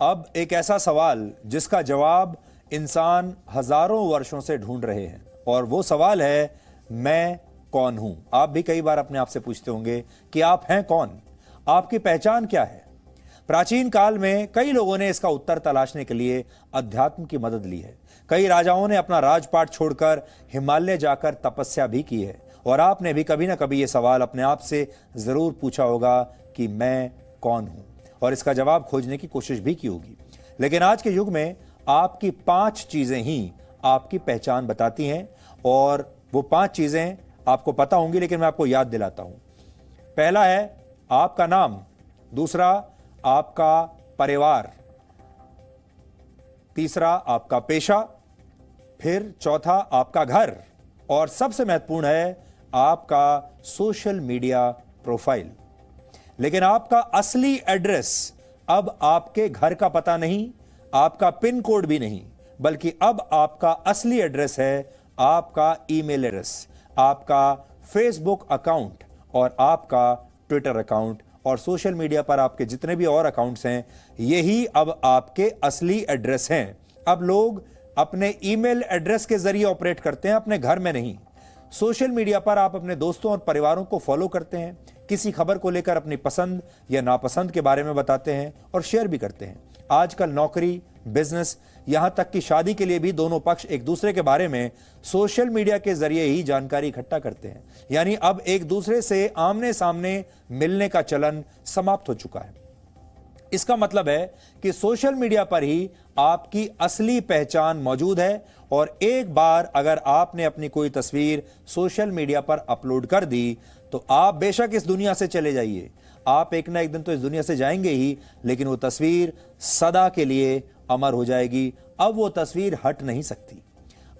अब एक ऐसा सवाल जिसका जवाब इंसान हजारों वर्षों से ढूंढ रहे हैं, और वो सवाल है, मैं कौन हूं। आप भी कई बार अपने आप से पूछते होंगे कि आप हैं कौन, आपकी पहचान क्या है। प्राचीन काल में कई लोगों ने इसका उत्तर तलाशने के लिए अध्यात्म की मदद ली है। कई राजाओं ने अपना राजपाट छोड़कर हिमालय जाकर तपस्या भी की है, और आपने भी कभी ना कभी यह सवाल अपने आप से जरूर पूछा होगा कि मैं कौन हूं, और इसका जवाब खोजने की कोशिश भी की होगी। लेकिन आज के युग में आपकी 5 चीजें ही आपकी पहचान बताती हैं, और वो 5 चीजें आपको पता होंगी, लेकिन मैं आपको याद दिलाता हूं। पहला है आपका नाम, दूसरा आपका परिवार, तीसरा आपका पेशा, फिर चौथा आपका घर, और सबसे महत्वपूर्ण है आपका सोशल मीडिया प्रोफाइल। लेकिन आपका असली एड्रेस अब आपके घर का पता नहीं, आपका पिन कोड भी नहीं, बल्कि अब आपका असली एड्रेस है आपका ईमेल एड्रेस, आपका फेसबुक अकाउंट और आपका ट्विटर अकाउंट, और सोशल मीडिया पर आपके जितने भी और अकाउंट्स हैं, यही अब आपके असली एड्रेस हैं। अब लोग अपने ईमेल एड्रेस के जरिए ऑपरेट करते हैं, अपने घर में नहीं। सोशल मीडिया पर आप अपने दोस्तों और परिवारों को फॉलो करते हैं, किसी खबर को लेकर अपनी पसंद या नापसंद के बारे में बताते हैं और शेयर भी करते हैं। आजकल नौकरी, बिजनेस, यहां तक कि शादी के लिए भी दोनों पक्ष एक दूसरे के बारे में सोशल मीडिया के जरिए ही जानकारी इकट्ठा करते हैं। यानी अब एक दूसरे से आमने सामने मिलने का चलन समाप्त हो चुका है। इसका मतलब है कि सोशल मीडिया पर ही आपकी असली पहचान मौजूद है, और एक बार अगर आपने अपनी कोई तस्वीर सोशल मीडिया पर अपलोड कर दी तो आप बेशक इस दुनिया से चले जाइए, आप एक ना एक दिन तो इस दुनिया से जाएंगे ही, लेकिन वो तस्वीर सदा के लिए अमर हो जाएगी। अब वो तस्वीर हट नहीं सकती।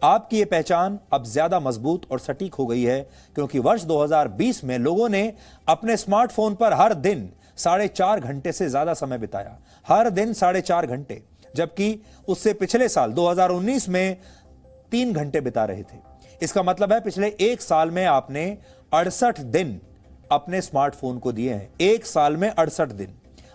आपकी ये पहचान अब ज्यादा मजबूत और सटीक हो गई है, क्योंकि वर्ष 2020 में लोगों ने अपने स्मार्टफोन पर हर दिन 4.5 घंटे से ज्यादा समय बिताया। हर दिन 4.5 घंटे, जबकि उससे पिछले साल 2019 में 3 घंटे बिता रहे थे। इसका मतलब है पिछले 1 साल में आपने 68 दिन अपने स्मार्टफोन को दिए हैं। 1 साल में 68 दिन।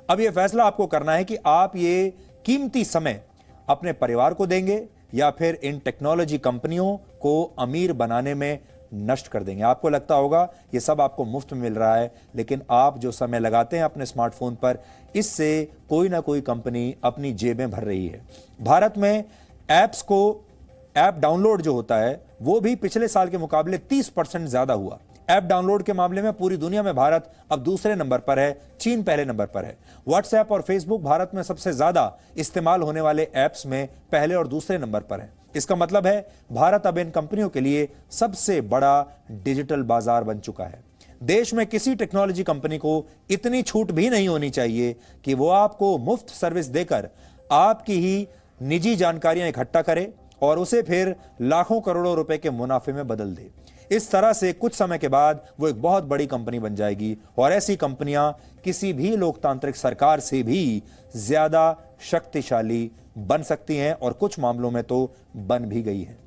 अब यह फैसला आपको करना है कि आप ये कीमती समय अपने परिवार को देंगे या फिर इन टेक्नोलॉजी कंपनियों को अमीर बनाने में नष्ट कर देंगे। आपको लगता होगा ये सब आपको मुफ्त में मिल रहा है, लेकिन आप जो समय लगाते हैं अपने स्मार्टफोन पर, इससे कोई ना कोई कंपनी अपनी जेबें भर रही है। भारत में ऐप डाउनलोड जो होता है वो भी पिछले साल के मुकाबले 30% ज्यादा हुआ। ऐप डाउनलोड के मामले में पूरी दुनिया में भारत अब दूसरे नंबर पर है, चीन पहले नंबर पर है। व्हाट्सएप और फेसबुक भारत में सबसे ज्यादा इस्तेमाल होने वाले ऐप्स में पहले और दूसरे नंबर पर है। इसका मतलब है भारत अब इन कंपनियों के लिए सबसे बड़ा डिजिटल बाजार बन चुका है। देश में किसी टेक्नोलॉजी कंपनी को इतनी छूट भी नहीं होनी चाहिए कि वो आपको मुफ्त सर्विस देकर आपकी ही निजी जानकारियां इकट्ठा करे और उसे फिर लाखों करोड़ों रुपए के मुनाफे में बदल दे। इस तरह से कुछ समय के बाद वो एक बहुत बड़ी कंपनी बन जाएगी, और ऐसी कंपनियां किसी भी लोकतांत्रिक सरकार से भी ज्यादा शक्तिशाली बन सकती हैं, और कुछ मामलों में तो बन भी गई है।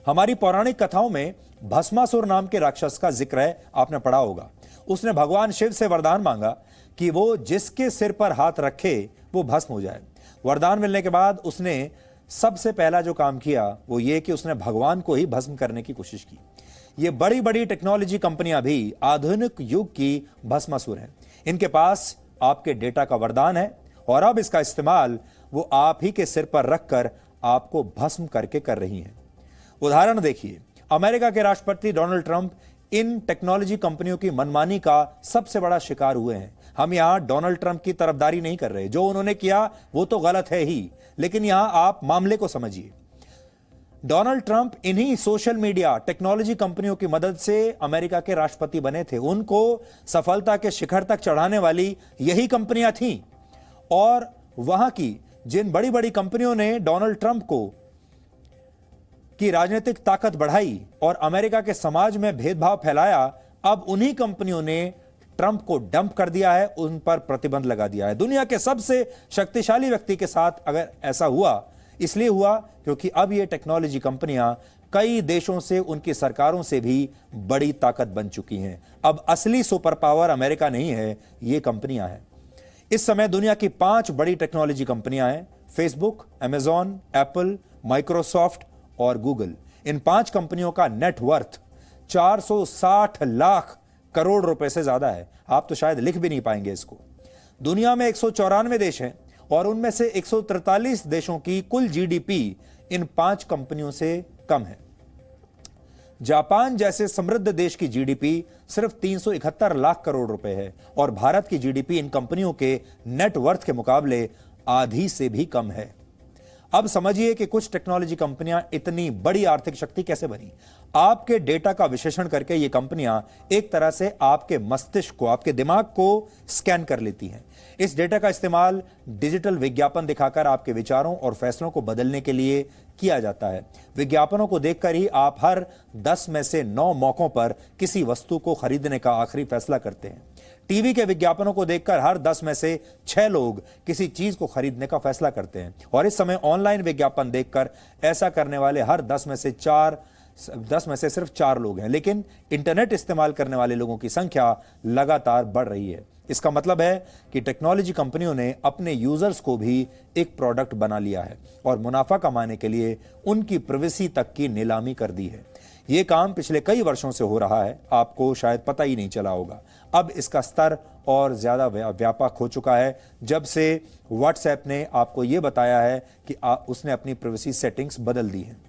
हमारी पौराणिक कथाओं में भस्मासुर नाम के राक्षस का जिक्र है, आपने पढ़ा होगा। उसने भगवान शिव से वरदान मांगा कि वो जिसके सिर पर हाथ रखे वो भस्म हो जाए। वरदान मिलने के बाद उसने सबसे पहला जो काम किया वो ये कि उसने भगवान को ही भस्म करने की कोशिश की। ये बड़ी बड़ी टेक्नोलॉजी कंपनियां भी आधुनिक युग की भस्मासुर हैं। इनके पास आपके डेटा का वरदान है, और अब इसका इस्तेमाल वो आप ही के सिर पर रखकर आपको भस्म करके कर रही हैं। उदाहरण देखिए, अमेरिका के राष्ट्रपति डोनाल्ड ट्रंप इन टेक्नोलॉजी कंपनियों की मनमानी का सबसे बड़ा शिकार हुए हैं। हम यहां डोनाल्ड ट्रंप की तरफदारी नहीं कर रहे, जो उन्होंने किया वो तो गलत है ही, लेकिन यहां आप मामले को समझिए। डोनाल्ड ट्रंप इन्हीं सोशल मीडिया टेक्नोलॉजी कंपनियों की मदद से अमेरिका के राष्ट्रपति बने थे। उनको सफलता के शिखर तक चढ़ाने वाली यही कंपनियां थीं, और वहां की जिन बड़ी बड़ी कंपनियों ने डोनाल्ड ट्रंप की राजनीतिक ताकत बढ़ाई और अमेरिका के समाज में भेदभाव फैलाया, अब उन्हीं कंपनियों ने ट्रंप को डंप कर दिया है, उन पर प्रतिबंध लगा दिया है। दुनिया के सबसे शक्तिशाली व्यक्ति के साथ अगर ऐसा हुआ, इसलिए हुआ क्योंकि अब ये टेक्नोलॉजी कंपनियां कई देशों से, उनकी सरकारों से भी बड़ी ताकत बन चुकी हैं। अब असली सुपर पावर अमेरिका नहीं है, ये कंपनियां हैं। इस समय दुनिया की 5 बड़ी टेक्नोलॉजी कंपनियां हैं, फेसबुक, अमेजॉन, एप्पल, माइक्रोसॉफ्ट और गूगल। इन 5 कंपनियों का नेटवर्थ 460 लाख करोड़ रुपए से ज्यादा है। आप तो शायद लिख भी नहीं पाएंगे इसको। दुनिया में 194 देश हैं और उनमें से 143 देशों की कुल जीडीपी इन 5 कंपनियों से कम है। जापान जैसे समृद्ध देश की जीडीपी सिर्फ 371 लाख करोड़ रुपए है और भारत की जीडीपी इन कंपनियों के नेटवर्थ के मुकाबले आधी से भी कम है। अब समझिए कि कुछ टेक्नोलॉजी कंपनियां इतनी बड़ी आर्थिक शक्ति कैसे बनी। आपके डेटा का विश्लेषण करके ये कंपनियां एक तरह से आपके मस्तिष्क को, आपके दिमाग को स्कैन कर लेती हैं। इस डेटा का इस्तेमाल डिजिटल विज्ञापन दिखाकर आपके विचारों और फैसलों को बदलने के लिए किया जाता है। विज्ञापनों को देखकर ही आप हर 10 में से 9 मौकों पर किसी वस्तु को खरीदने का आखिरी फैसला करते हैं। टीवी के विज्ञापनों को देखकर हर 10 में से 6 लोग किसी चीज को खरीदने का फैसला करते हैं और इस समय ऑनलाइन विज्ञापन देखकर ऐसा करने वाले हर 10 में से सिर्फ 4 लोग हैं। लेकिन इंटरनेट इस्तेमाल करने वाले लोगों की संख्या लगातार बढ़ रही है। इसका मतलब है कि टेक्नोलॉजी कंपनियों ने अपने यूजर्स को भी एक प्रोडक्ट बना लिया है और मुनाफा कमाने के लिए उनकी प्राइवेसी तक की नीलामी कर दी है। यह काम पिछले कई वर्षों से हो रहा है, आपको शायद पता ही नहीं चला होगा। अब इसका स्तर और ज्यादा व्यापक हो चुका है जब से व्हाट्सएप ने आपको यह बताया है कि उसने अपनी प्राइवेसी सेटिंग्स बदल दी हैं।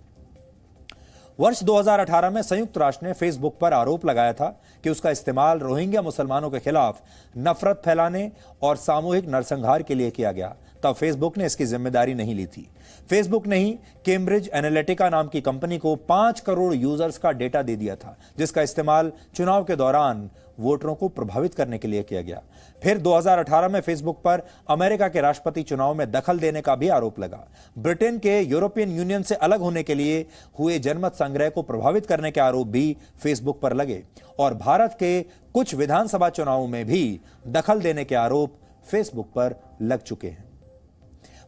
वर्ष 2018 में संयुक्त राष्ट्र ने फेसबुक पर आरोप लगाया था कि उसका इस्तेमाल रोहिंग्या मुसलमानों के खिलाफ नफरत फैलाने और सामूहिक नरसंहार के लिए किया गया। तब फेसबुक ने इसकी जिम्मेदारी नहीं ली थी। फेसबुक ने ही कैम्ब्रिज एनालिटिका नाम की कंपनी को 5 करोड़ यूजर्स का डेटा दे दिया था, जिसका इस्तेमाल चुनाव के दौरान वोटरों को प्रभावित करने के लिए किया गया। फिर 2018 में फेसबुक पर अमेरिका के राष्ट्रपति चुनाव में दखल देने का भी आरोप लगा। ब्रिटेन के यूरोपियन यूनियन से अलग होने के लिए हुए जनमत संग्रह को प्रभावित करने के आरोप भी फेसबुक पर लगे और भारत के कुछ विधानसभा चुनावों में भी दखल देने के आरोप फेसबुक पर लग चुके हैं।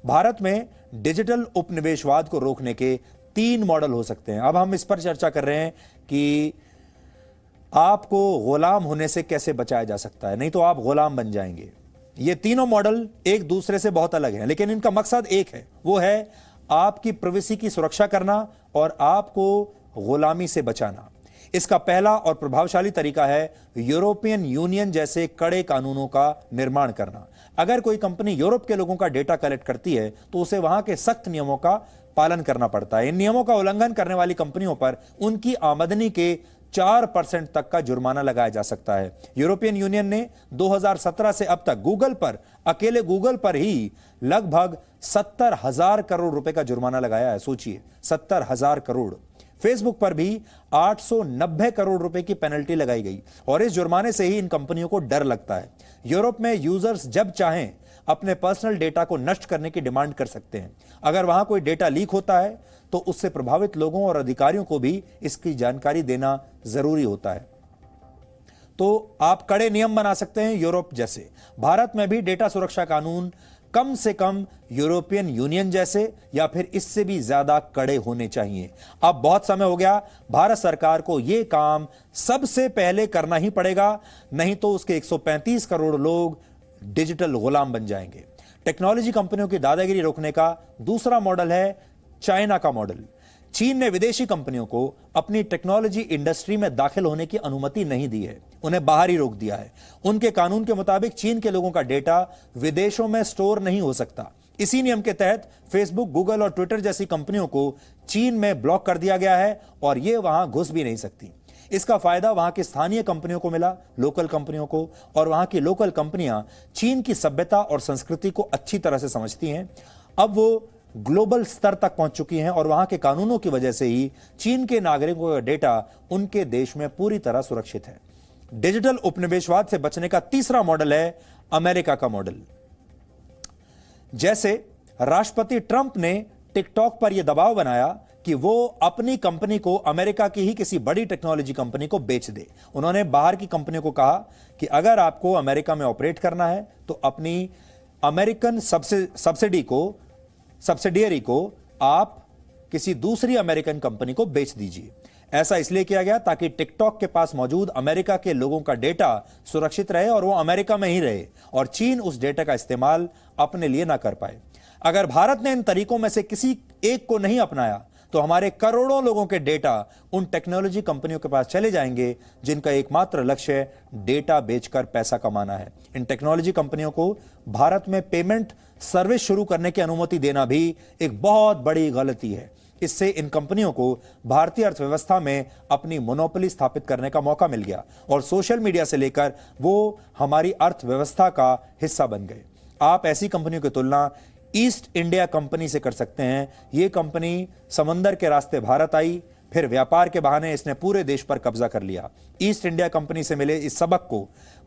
भारत में डिजिटल उपनिवेशवाद को रोकने के 3 मॉडल हो सकते हैं। अब हम इस पर चर्चा कर रहे हैं कि आपको गुलाम होने से कैसे बचाया जा सकता है, नहीं तो आप गुलाम बन जाएंगे। ये तीनों मॉडल एक दूसरे से बहुत अलग हैं, लेकिन इनका मकसद एक है, वो है आपकी प्राइवेसी की सुरक्षा करना और आपको गुलामी से बचाना। इसका पहला और प्रभावशाली तरीका है यूरोपियन यूनियन जैसे कड़े कानूनों का निर्माण करना। अगर कोई कंपनी यूरोप के लोगों का डेटा कलेक्ट करती है तो उसे वहां के सख्त नियमों का पालन करना पड़ता है। इन नियमों का उल्लंघन करने वाली कंपनियों पर उनकी आमदनी के 4% तक का जुर्माना लगाया जा सकता है। यूरोपियन यूनियन ने 2017 से अब तक अकेले गूगल पर ही लगभग 70,000 करोड़ रुपए का जुर्माना लगाया है। सोचिए, 70,000 करोड़। फेसबुक पर भी 890 करोड़ रुपए की पेनल्टी लगाई गई और इस जुर्माने से ही इन कंपनियों को डर लगता है। यूरोप में यूजर्स जब चाहें अपने पर्सनल डेटा को नष्ट करने की डिमांड कर सकते हैं। अगर वहां कोई डेटा लीक होता है तो उससे प्रभावित लोगों और अधिकारियों को भी इसकी जानकारी देना जरूरी होता है। तो आप कड़े नियम बना सकते हैं यूरोप जैसे। भारत में भी डेटा सुरक्षा कानून कम से कम यूरोपियन यूनियन जैसे या फिर इससे भी ज्यादा कड़े होने चाहिए। अब बहुत समय हो गया, भारत सरकार को यह काम सबसे पहले करना ही पड़ेगा, नहीं तो उसके 135 करोड़ लोग डिजिटल गुलाम बन जाएंगे। टेक्नोलॉजी कंपनियों की दादागिरी रोकने का दूसरा मॉडल है चाइना का मॉडल। चीन ने विदेशी कंपनियों को अपनी टेक्नोलॉजी इंडस्ट्री में दाखिल होने की अनुमति नहीं दी है, उन्हें बाहर ही रोक दिया है। उनके कानून के मुताबिक चीन के लोगों का डेटा विदेशों में स्टोर नहीं हो सकता। इसी नियम के तहत फेसबुक, गूगल और ट्विटर जैसी कंपनियों को चीन में ब्लॉक कर दिया गया है और यह वहां घुस भी नहीं सकती। इसका फायदा वहां की स्थानीय कंपनियों को मिला, लोकल कंपनियों को, और वहां की लोकल कंपनियां चीन की सभ्यता और संस्कृति को अच्छी तरह से समझती हैं। अब वो ग्लोबल स्तर तक पहुंच चुकी हैं और वहां के कानूनों की वजह से ही चीन के नागरिकों का डेटा उनके देश में पूरी तरह सुरक्षित है। डिजिटल उपनिवेशवाद से बचने का तीसरा मॉडल है अमेरिका का मॉडल। जैसे राष्ट्रपति ट्रंप ने टिकटॉक पर यह दबाव बनाया कि वो अपनी कंपनी को अमेरिका की ही किसी बड़ी टेक्नोलॉजी कंपनी को बेच दे। उन्होंने बाहर की कंपनियों को कहा कि अगर आपको अमेरिका में ऑपरेट करना है तो अपनी अमेरिकन सब्सिडियरी को आप किसी दूसरी अमेरिकन कंपनी को बेच दीजिए। ऐसा इसलिए किया गया ताकि टिकटॉक के पास मौजूद अमेरिका के लोगों का डेटा सुरक्षित रहे और वो अमेरिका में ही रहे और चीन उस डेटा का इस्तेमाल अपने लिए ना कर पाए। अगर भारत ने इन तरीकों में से किसी एक को नहीं अपनाया तो हमारे करोड़ों लोगों के डेटा उन टेक्नोलॉजी कंपनियों के पास चले जाएंगे जिनका एकमात्र लक्ष्य डेटा बेचकर पैसा कमाना है। इन टेक्नोलॉजी कंपनियों को भारत में पेमेंट सर्विस शुरू करने की अनुमति देना भी एक बहुत बड़ी गलती है। इससे इन कंपनियों को भारतीय अर्थव्यवस्था में अपनी मोनोपोली स्थापित करने का मौका मिल गया और सोशल मीडिया से लेकर वो हमारी अर्थव्यवस्था का हिस्सा बन गए। आप ऐसी कंपनियों की तुलना ईस्ट इंडिया कंपनी से कर सकते हैं। यह कंपनी समंदर के रास्ते भारत आई, फिर व्यापार के बहाने इसने पूरे देश पर कब्जा कर लिया। ईस्ट इंडिया कंपनी से मिले इस सबक को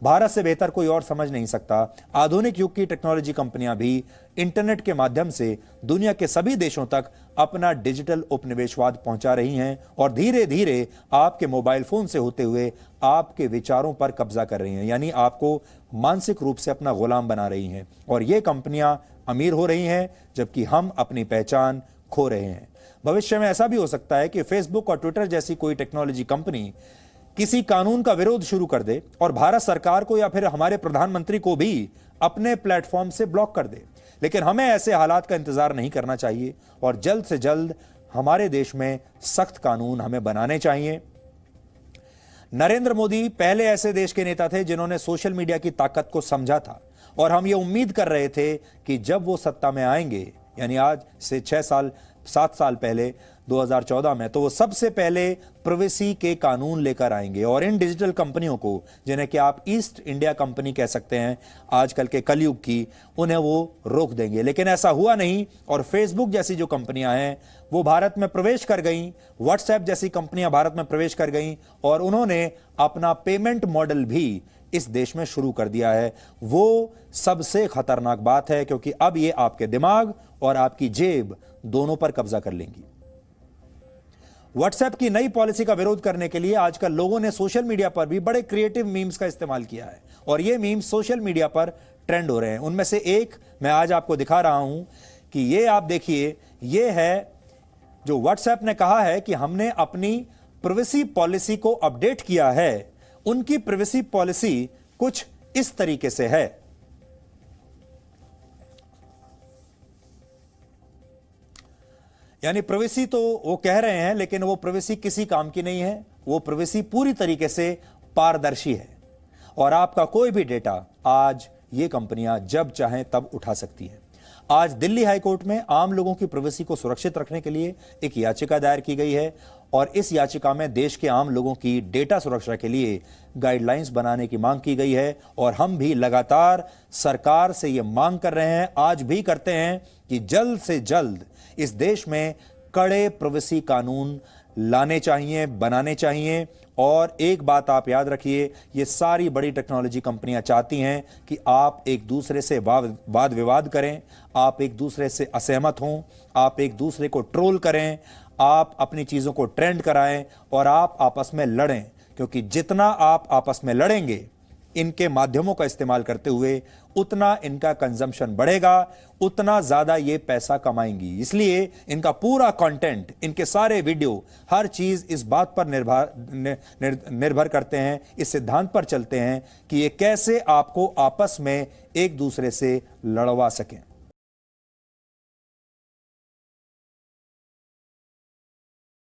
भारत से बेहतर कोई और समझ नहीं सकता। आधुनिक युग की टेक्नोलॉजी कंपनियां भी इंटरनेट के माध्यम से दुनिया के सभी देशों तक अपना डिजिटल उपनिवेशवाद पहुंचा रही हैं और धीरे धीरे आपके मोबाइल फोन से होते हुए आपके विचारों पर कब्जा कर रही हैं, यानी आपको मानसिक रूप से अपना गुलाम बना रही हैं। और ये कंपनियां अमीर हो रही हैं जबकि हम अपनी पहचान खो रहे हैं। भविष्य में ऐसा भी हो सकता है कि फेसबुक और ट्विटर जैसी कोई टेक्नोलॉजी कंपनी किसी कानून का विरोध शुरू कर दे और भारत सरकार को या फिर हमारे प्रधानमंत्री को भी अपने प्लेटफॉर्म से ब्लॉक कर दे। लेकिन हमें ऐसे हालात का इंतजार नहीं करना चाहिए और जल्द से जल्द हमारे देश में सख्त कानून हमें बनाने चाहिए। नरेंद्र मोदी पहले ऐसे देश के नेता थे जिन्होंने सोशल मीडिया की ताकत को समझा था और हम ये उम्मीद कर रहे थे कि जब वो सत्ता में आएंगे, यानी आज से 7 साल पहले 2014 में, तो वो सबसे पहले प्राइवेसी के कानून लेकर आएंगे और इन डिजिटल कंपनियों को, जिन्हें कि आप ईस्ट इंडिया कंपनी कह सकते हैं आजकल के कलयुग की, उन्हें वो रोक देंगे। लेकिन ऐसा हुआ नहीं और फेसबुक जैसी जो कंपनियां हैं वो भारत में प्रवेश कर गईं, व्हाट्सएप जैसी कंपनियां भारत में प्रवेश कर गईं और उन्होंने अपना पेमेंट मॉडल भी इस देश में शुरू कर दिया है। वो सबसे खतरनाक बात है क्योंकि अब ये आपके दिमाग और आपकी जेब दोनों पर कब्जा कर लेंगी। व्हाट्सएप की नई पॉलिसी का विरोध करने के लिए आजकल लोगों ने सोशल मीडिया पर भी बड़े क्रिएटिव मीम्स का इस्तेमाल किया है और ये मीम्स सोशल मीडिया पर ट्रेंड हो रहे हैं। उनमें से एक मैं आज आपको दिखा रहा हूं कि ये आप देखिए, ये है जो व्हाट्सएप ने कहा है कि हमने अपनी प्राइवेसी पॉलिसी को अपडेट किया है। उनकी प्राइवेसी पॉलिसी कुछ इस तरीके से है। यानी प्राइवेसी तो वो कह रहे हैं लेकिन वो प्राइवेसी किसी काम की नहीं है। वो प्राइवेसी पूरी तरीके से पारदर्शी है और आपका कोई भी डेटा आज ये कंपनियां जब चाहें तब उठा सकती है। आज दिल्ली हाईकोर्ट में आम लोगों की प्राइवेसी को सुरक्षित रखने के लिए एक याचिका दायर की गई है और इस याचिका में देश के आम लोगों की डेटा सुरक्षा के लिए गाइडलाइंस बनाने की मांग की गई है और हम भी लगातार सरकार से यह मांग कर रहे हैं, आज भी करते हैं कि जल्द से जल्द इस देश में कड़े प्राइवेसी कानून लाने चाहिए, बनाने चाहिए। और एक बात आप याद रखिए, ये सारी बड़ी टेक्नोलॉजी कंपनियां चाहती हैं कि आप एक दूसरे से वाद विवाद करें, आप एक दूसरे से असहमत हों, आप एक दूसरे को ट्रोल करें, आप अपनी चीज़ों को ट्रेंड कराएं और आप आपस में लड़ें, क्योंकि जितना आप आपस में लड़ेंगे इनके माध्यमों का इस्तेमाल करते हुए उतना इनका कंजम्पशन बढ़ेगा, उतना ज्यादा ये पैसा कमाएंगी। इसलिए इनका पूरा कंटेंट, इनके सारे वीडियो, हर चीज इस बात पर निर्भर करते हैं, इस सिद्धांत पर चलते हैं कि ये कैसे आपको आपस में एक दूसरे से लड़वा सकें।